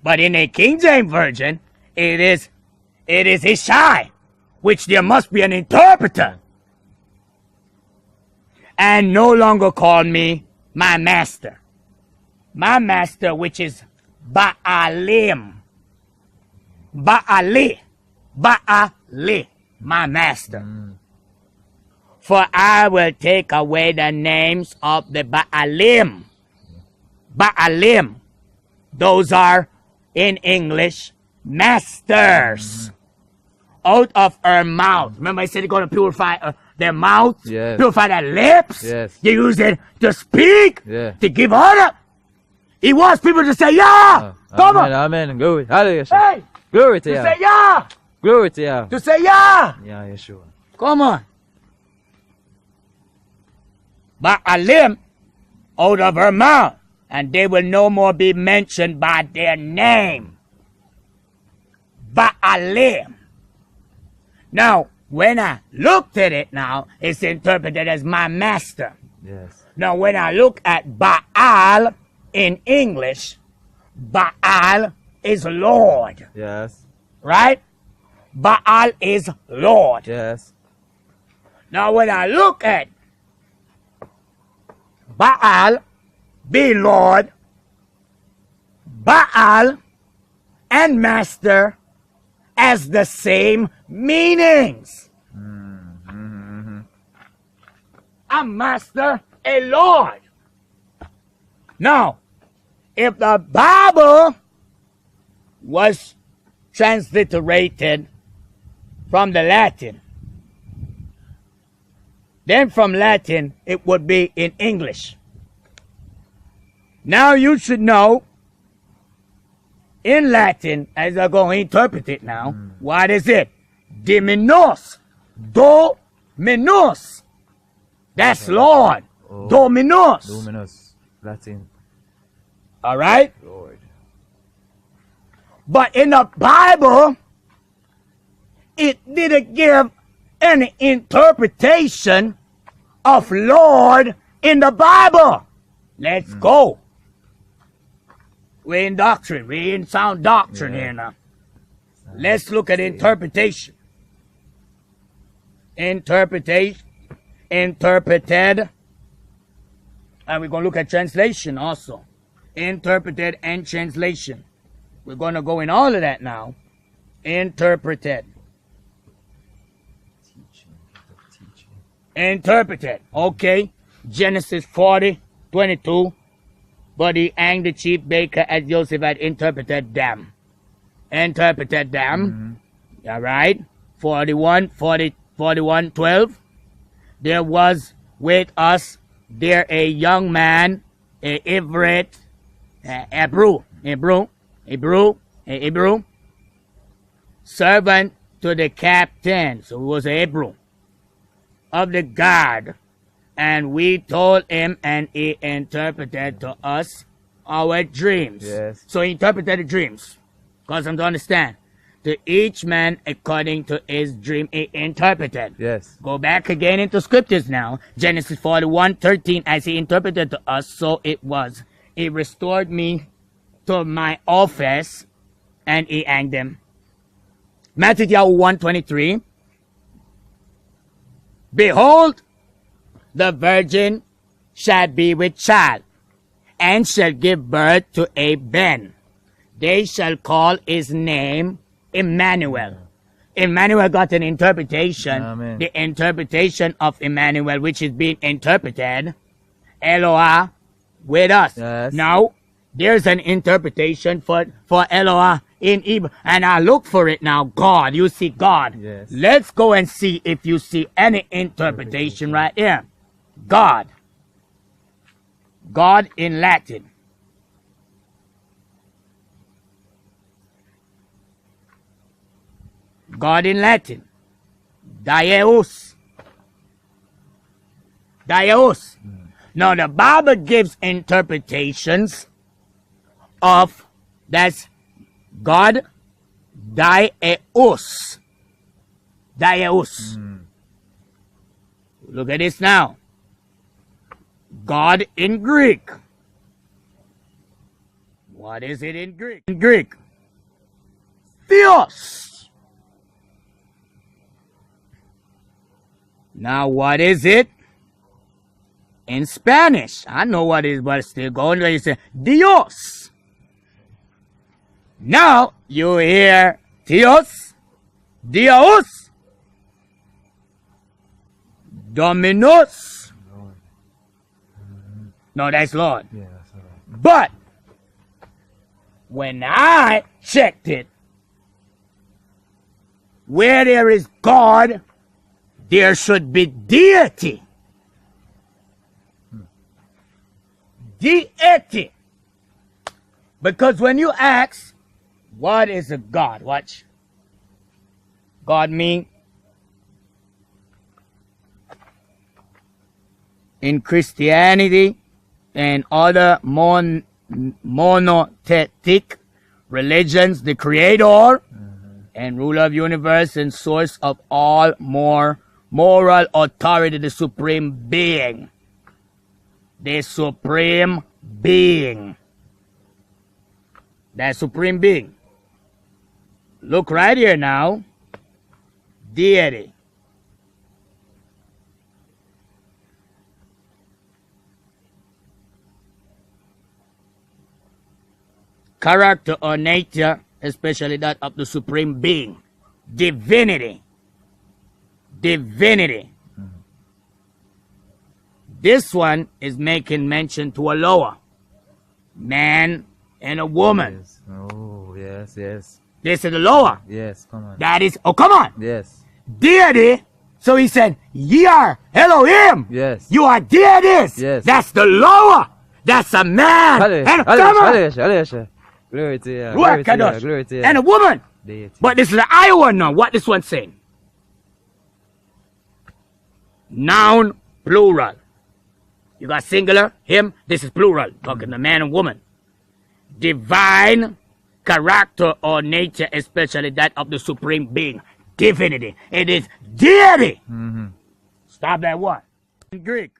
But in a King James Version, it is Ishai, which there must be an interpreter. And no longer call me my master. My master, which is Baalim. Baali, my master. For I will take away the names of the Baalim. Baalim. Those are, in English, masters. Out of her mouth. Remember I said you're going to purify their mouth? Yes. Purify their lips? Yes. You use it to speak? Yeah. To give order? He wants people to say, yeah! Come Amen, on! amen. Glory. Hallelujah. Hey! Glory to To you. say, yeah! Glory to you. To say, yeah! Yeah, Yeshua. Come on. Baalim out of her mouth, and they will no more be mentioned by their name. Baalim. Now, when I looked at it now, it's interpreted as my master. Yes. Now, when I look at Baal in English, Baal is Lord, Yes. right? Baal is Lord. Yes. Now, when I look at Baal, be Lord, Baal, and Master as the same meanings. A Master, a Lord. Now, if the Bible was transliterated from the Latin, then from Latin it would be in English. Now you should know, in Latin, as I'm going to interpret it now, what is it? Dominus. Dominus. That's Lord. Oh. Dominus. Luminous. Latin. All right? Lord. But in the Bible, it didn't give any interpretation of Lord in the Bible. Let's go. We're in doctrine. We're in sound doctrine here now. Let's look at interpretation. Interpreted. And we're going to look at translation also. Interpreted and translation. We're going to go in all of that now. Interpreted. Interpreted. Okay. Genesis 40:22. But he hanged the chief baker as Joseph had interpreted them. Interpreted them. All right. 41:12. There was with us there a young man, a Ivrit, Hebrew, servant to the captain, so he was a Hebrew, of the guard, and we told him, and he interpreted to us our dreams. Yes. So he interpreted the dreams, cause them to understand. To each man according to his dream he interpreted. Yes. Go back again into scriptures now. Genesis 41:13, as he interpreted to us, so it was. He restored me to my office, and he hanged him. Matthew 1:23. Behold, the virgin shall be with child, and shall give birth to a Ben. They shall call his name Emmanuel. Emmanuel got an interpretation. Amen. The interpretation of Emmanuel, which is being interpreted, Eloah, with us. Yes. Now, there's an interpretation for Eloah in Hebrew. And I look for it now. God. You see God. Yes. Let's go and see if you see any interpretation right here. God. God in Latin. God in Latin. Deus. Deus. Now the Bible gives interpretations of, that's God, Deus. Deus. Look at this now. God in Greek. What is it in Greek? In Greek, Theos. Now, what is it in Spanish? I know what it is, but still going there. You say Dios. Now, you hear Theos, Dios, Dominus. Lord. No, that's Lord. Yeah, that's all right. But when I checked it, where there is God, there should be deity. Deity. Because when you ask, what is a God? Watch. God mean in Christianity and other monotheistic religions, the creator and ruler of universe and source of all moral authority, the supreme being. The supreme being. That supreme being. Look right here now. Deity. Character or nature, especially that of the supreme being. Divinity. Divinity. This one is making mention to a lower man and a woman. Yes. Oh, yes, yes. This is the lower. Yes, come on. That is, oh, come on. Yes. Deity. So he said, ye are Elohim. Yes. You are deities. Yes. That's the lower. That's a man. And a come on. Hallelujah. Glory to you. Ruach, Glory to you. Kadosh. Glory to you. And a woman. Deity. But this is the I one now. What this one's saying? Noun, plural. You got singular, him. This is plural. Talking the man and woman. Divine character or nature, especially that of the supreme being. Divinity. It is deity. Mm-hmm. Stop that what? In Greek.